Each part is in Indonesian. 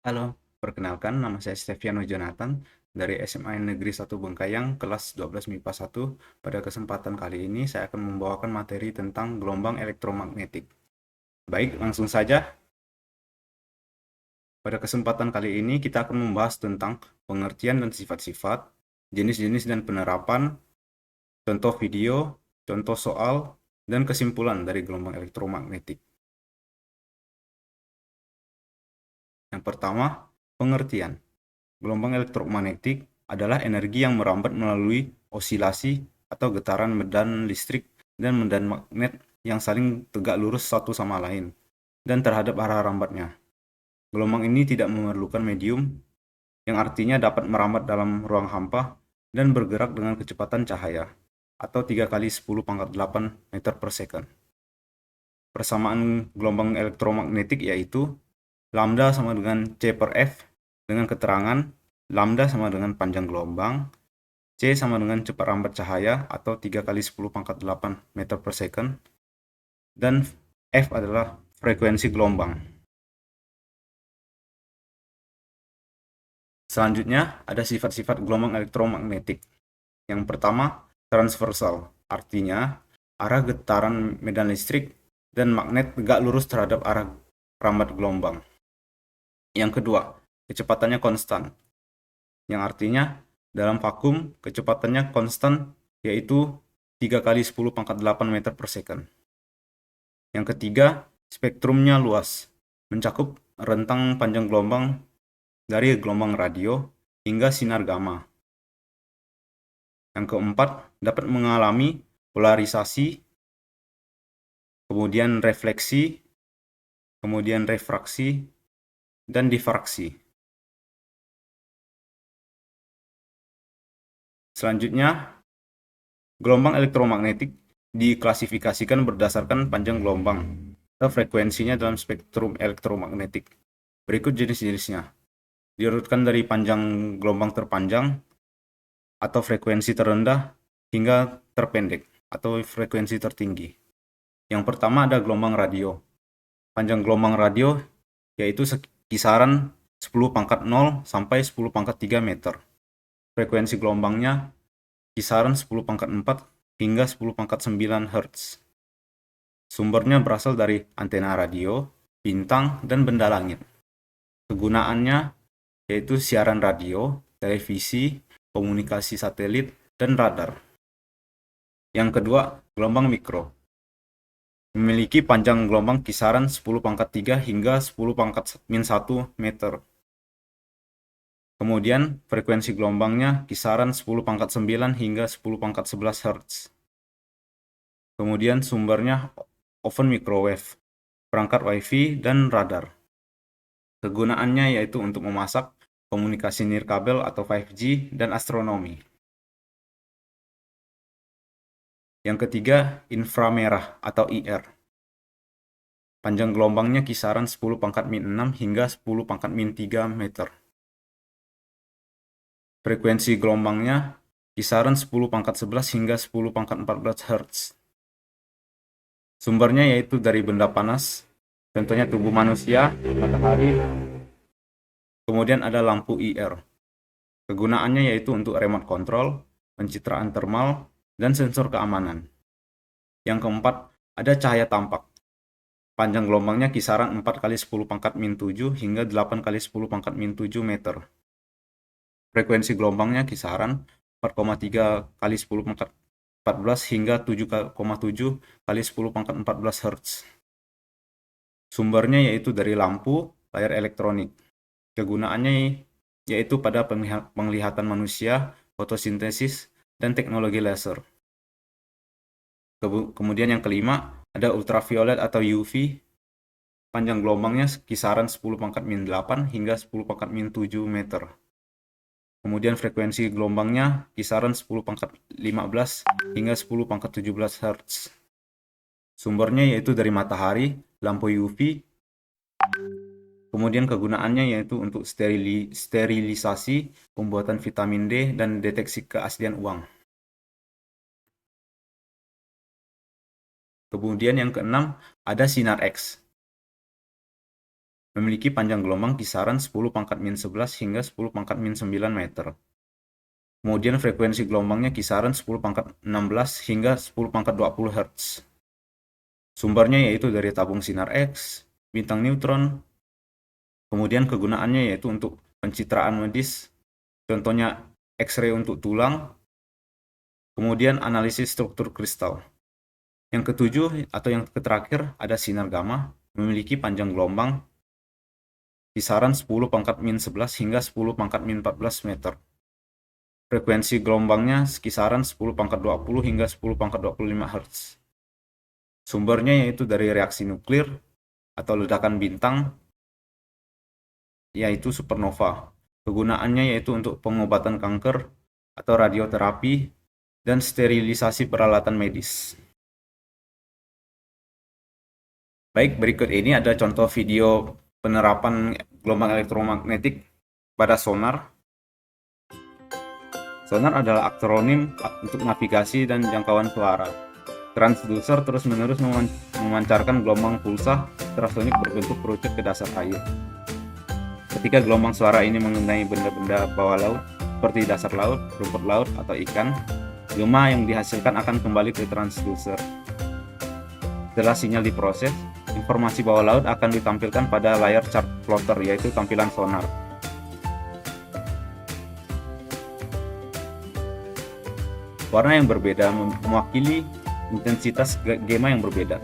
Halo, perkenalkan nama saya Steviano Jonathan dari SMA Negeri 1 Bengkayang kelas 12 MIPA 1. Pada kesempatan kali ini saya akan membawakan materi tentang gelombang elektromagnetik. Baik, langsung saja. Pada kesempatan kali ini kita akan membahas tentang pengertian dan sifat-sifat, jenis-jenis dan penerapan, contoh video, contoh soal, dan kesimpulan dari gelombang elektromagnetik. Yang pertama, pengertian. Gelombang elektromagnetik adalah energi yang merambat melalui osilasi atau getaran medan listrik dan medan magnet yang saling tegak lurus satu sama lain dan terhadap arah rambatnya. Gelombang ini tidak memerlukan medium, yang artinya dapat merambat dalam ruang hampa dan bergerak dengan kecepatan cahaya atau 3 kali 10 pangkat 8 meter per second. Persamaan gelombang elektromagnetik yaitu lambda sama dengan C per F dengan keterangan lambda sama dengan panjang gelombang, C sama dengan cepat rambat cahaya atau 3 kali 10 pangkat 8 meter per second, dan F adalah frekuensi gelombang. Selanjutnya, ada sifat-sifat gelombang elektromagnetik. Yang pertama, transversal, artinya arah getaran medan listrik dan magnet tegak lurus terhadap arah rambat gelombang. Yang kedua, kecepatannya konstan, yang artinya dalam vakum kecepatannya konstan yaitu 3 kali 10 pangkat 8 meter per second. Yang ketiga, spektrumnya luas, mencakup rentang panjang gelombang dari gelombang radio hingga sinar gamma. Yang keempat, dapat mengalami polarisasi, kemudian refleksi, kemudian refraksi, dan difraksi. Selanjutnya, gelombang elektromagnetik diklasifikasikan berdasarkan panjang gelombang atau frekuensinya dalam spektrum elektromagnetik. Berikut jenis-jenisnya. Diurutkan dari panjang gelombang terpanjang atau frekuensi terendah hingga terpendek atau frekuensi tertinggi. Yang pertama ada gelombang radio. Panjang gelombang radio yaitu kisaran 10 pangkat 0 sampai 10 pangkat 3 meter. Frekuensi gelombangnya kisaran 10 pangkat 4 hingga 10 pangkat 9 Hz. Sumbernya berasal dari antena radio, bintang, dan benda langit. Kegunaannya yaitu siaran radio, televisi, komunikasi satelit, dan radar. Yang kedua, gelombang mikro. Memiliki panjang gelombang kisaran 10 pangkat 3 hingga 10 pangkat min 1 meter. Kemudian frekuensi gelombangnya kisaran 10 pangkat 9 hingga 10 pangkat 11 Hz. Kemudian sumbernya oven microwave, perangkat WiFi, dan radar. Kegunaannya yaitu untuk memasak, komunikasi nirkabel atau 5G, dan astronomi. Yang ketiga, inframerah atau IR. Panjang gelombangnya kisaran 10 pangkat min 6 hingga 10 pangkat min 3 meter. Frekuensi gelombangnya kisaran 10 pangkat 11 hingga 10 pangkat 14 Hz. Sumbernya yaitu dari benda panas, contohnya tubuh manusia, matahari, kemudian ada lampu IR. Kegunaannya yaitu untuk remote control, pencitraan thermal, dan sensor keamanan. Yang keempat, ada cahaya tampak. Panjang gelombangnya kisaran 4 kali 10 pangkat min 7 hingga 8 kali 10 pangkat min 7 meter. Frekuensi gelombangnya kisaran 4,3 kali 10 pangkat 14 hingga 7,7 kali 10 pangkat 14 Hz. Sumbernya yaitu dari lampu, layar elektronik. Kegunaannya yaitu pada penglihatan manusia, fotosintesis, dan teknologi laser. Kemudian yang kelima, ada ultraviolet atau UV. Panjang gelombangnya kisaran 10 pangkat min 8 hingga 10 pangkat min 7 meter. Kemudian frekuensi gelombangnya kisaran 10 pangkat 15 hingga 10 pangkat 17 Hz. Sumbernya yaitu dari matahari, lampu UV. Kemudian kegunaannya yaitu untuk sterilisasi, pembuatan vitamin D, dan deteksi keaslian uang. Kemudian yang keenam, ada sinar X. memiliki panjang gelombang kisaran 10 pangkat min 11 hingga 10 pangkat min 9 meter. Kemudian frekuensi gelombangnya kisaran 10 pangkat 16 hingga 10 pangkat 20 Hz. Sumbernya yaitu dari tabung sinar X, bintang neutron. Kemudian kegunaannya yaitu untuk pencitraan medis, contohnya X-ray untuk tulang, kemudian analisis struktur kristal. Yang ketujuh atau yang terakhir ada sinar gamma, memiliki panjang gelombang kisaran 10 pangkat min 11 hingga 10 pangkat min 14 meter. Frekuensi gelombangnya kisaran 10 pangkat 20 hingga 10 pangkat 25 Hz. Sumbernya yaitu dari reaksi nuklir atau ledakan bintang, yaitu supernova. Kegunaannya yaitu untuk pengobatan kanker atau radioterapi dan sterilisasi peralatan medis. Baik, berikut ini ada contoh video penerapan gelombang elektromagnetik pada sonar. Sonar adalah akronim untuk navigasi dan jangkauan suara. Transducer terus-menerus memancarkan gelombang pulsa ultrasonik berbentuk kerucut ke dasar air. Ketika gelombang suara ini mengenai benda-benda bawah laut, seperti dasar laut, rumput laut, atau ikan, gema yang dihasilkan akan kembali ke transducer. Setelah sinyal diproses, informasi bawah laut akan ditampilkan pada layar chart plotter, yaitu tampilan sonar. Warna yang berbeda mewakili intensitas gema yang berbeda.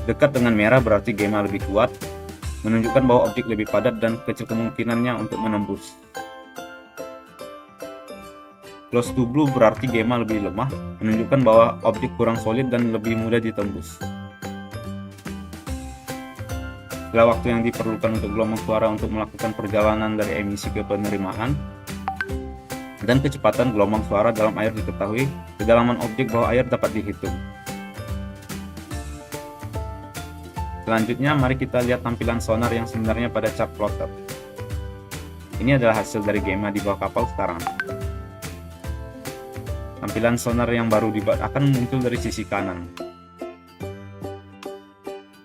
Dekat dengan merah berarti gema lebih kuat, menunjukkan bahwa objek lebih padat dan kecil kemungkinannya untuk menembus. Close to blue berarti gema lebih lemah, menunjukkan bahwa objek kurang solid dan lebih mudah ditembus. Setelah waktu yang diperlukan untuk gelombang suara untuk melakukan perjalanan dari emisi ke penerimaan, dan kecepatan gelombang suara dalam air diketahui, kedalaman objek bawah air dapat dihitung. Selanjutnya, mari kita lihat tampilan sonar yang sebenarnya pada chart plotter. Ini adalah hasil dari gema di bawah kapal sekarang. Tampilan sonar yang baru dibuat akan muncul dari sisi kanan.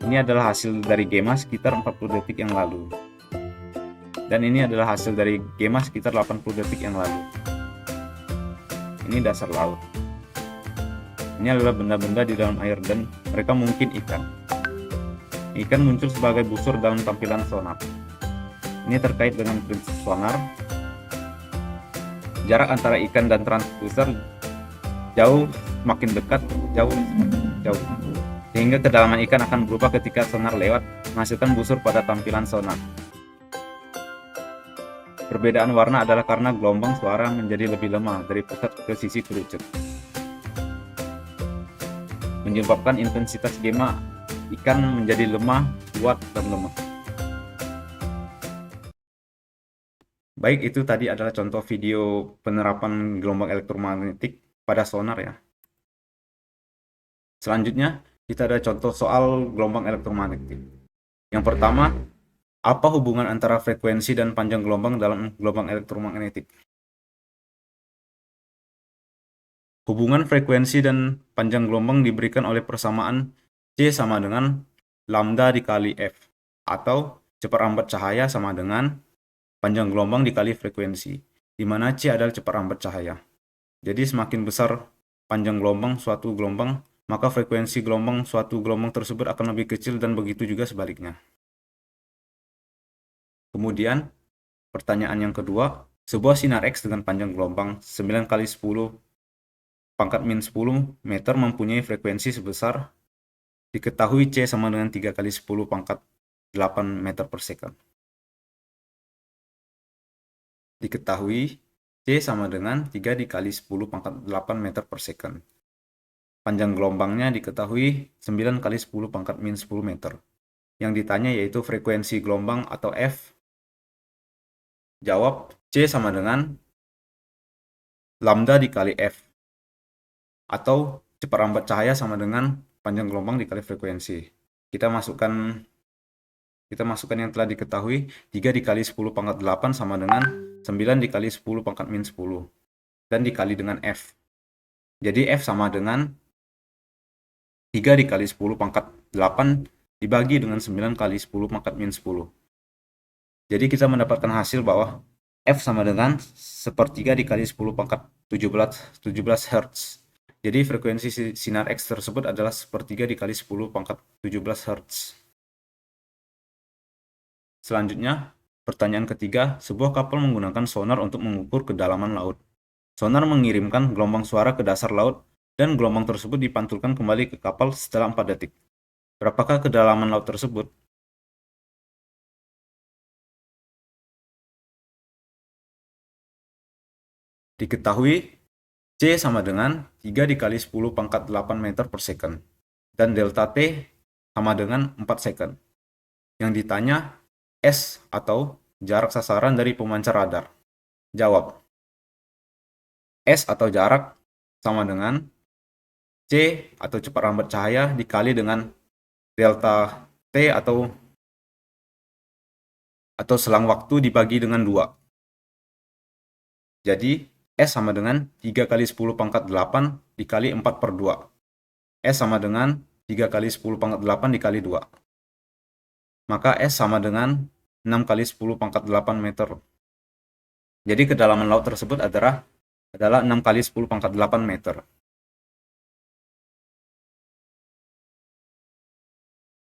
Ini adalah hasil dari gema sekitar 40 detik yang lalu. Dan ini adalah hasil dari gema sekitar 80 detik yang lalu. Ini dasar laut. Ini adalah benda-benda di dalam air dan mereka mungkin ikan. Ikan muncul sebagai busur dalam tampilan sonar. Ini terkait dengan prinsip sonar. Jarak antara ikan dan transducer jauh makin dekat, jauh. Sehingga kedalaman ikan akan berubah ketika sonar lewat, menghasilkan busur pada tampilan sonar. Perbedaan warna adalah karena gelombang suara menjadi lebih lemah dari pusat ke sisi kerucut, menyebabkan intensitas gema ikan menjadi lemah, kuat, dan lemah. Baik, itu tadi adalah contoh video penerapan gelombang elektromagnetik pada sonar ya. Selanjutnya, kita ada contoh soal gelombang elektromagnetik. Yang pertama, apa hubungan antara frekuensi dan panjang gelombang dalam gelombang elektromagnetik? Hubungan frekuensi dan panjang gelombang diberikan oleh persamaan C sama dengan lambda dikali F, atau cepat cahaya sama dengan panjang gelombang dikali frekuensi, di mana C adalah cepat cahaya. Jadi semakin besar panjang gelombang suatu gelombang, maka frekuensi gelombang suatu gelombang tersebut akan lebih kecil dan begitu juga sebaliknya. Kemudian, pertanyaan yang kedua, sebuah sinar X dengan panjang gelombang 9 kali 10 pangkat min 10 meter mempunyai frekuensi sebesar, diketahui C sama dengan 3 kali 10 pangkat 8 meter per second. Diketahui C sama dengan 3 dikali 10 pangkat 8 meter per second. Panjang gelombangnya diketahui 9 kali 10 pangkat min 10 meter. Yang ditanya yaitu frekuensi gelombang atau F. Jawab, C sama dengan lambda dikali F, atau cepat lambat cahaya sama dengan panjang gelombang dikali frekuensi. Kita masukkan yang telah diketahui, 3 dikali 10 pangkat 8 sama dengan 9 dikali 10 pangkat min 10, dan dikali dengan F. Jadi F sama dengan 3 dikali 10 pangkat 8 dibagi dengan 9 kali 10 pangkat min 10. Jadi kita mendapatkan hasil bahwa F sama dengan sepertiga dikali 10 pangkat 17 Hz. Jadi frekuensi sinar X tersebut adalah sepertiga dikali 10 pangkat 17 Hz. Selanjutnya, pertanyaan ketiga, sebuah kapal menggunakan sonar untuk mengukur kedalaman laut. Sonar mengirimkan gelombang suara ke dasar laut dan gelombang tersebut dipantulkan kembali ke kapal setelah 4 detik. Berapakah kedalaman laut tersebut? Diketahui C sama dengan 3 dikali 10 pangkat 8 meter per second. Dan delta T sama dengan 4 second. Yang ditanya S atau jarak sasaran dari pemancar radar. Jawab. S atau jarak sama dengan C atau cepat rambat cahaya dikali dengan delta T atau selang waktu dibagi dengan 2. Jadi S sama dengan 3 kali 10 pangkat 8 dikali 4 per 2. S sama dengan 3 kali 10 pangkat 8 dikali 2. Maka S sama dengan 6 kali 10 pangkat 8 meter. Jadi kedalaman laut tersebut adalah 6 kali 10 pangkat 8 meter.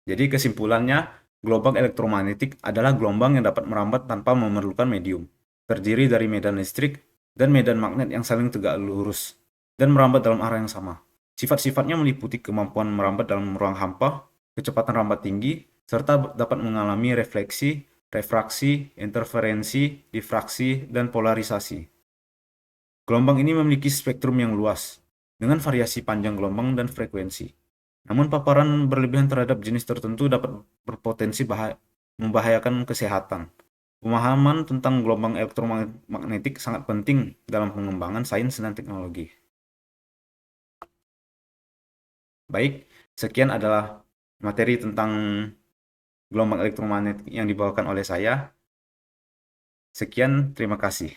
Jadi kesimpulannya, gelombang elektromagnetik adalah gelombang yang dapat merambat tanpa memerlukan medium. Terdiri dari medan listrik dan medan magnet yang saling tegak lurus dan merambat dalam arah yang sama. Sifat-sifatnya meliputi kemampuan merambat dalam ruang hampa, kecepatan rambat tinggi, serta dapat mengalami refleksi, refraksi, interferensi, difraksi, dan polarisasi. Gelombang ini memiliki spektrum yang luas, dengan variasi panjang gelombang dan frekuensi. Namun paparan berlebihan terhadap jenis tertentu dapat berpotensi membahayakan kesehatan. Pemahaman tentang gelombang elektromagnetik sangat penting dalam pengembangan sains dan teknologi. Baik, sekian adalah materi tentang gelombang elektromagnetik yang dibawakan oleh saya. Sekian, terima kasih.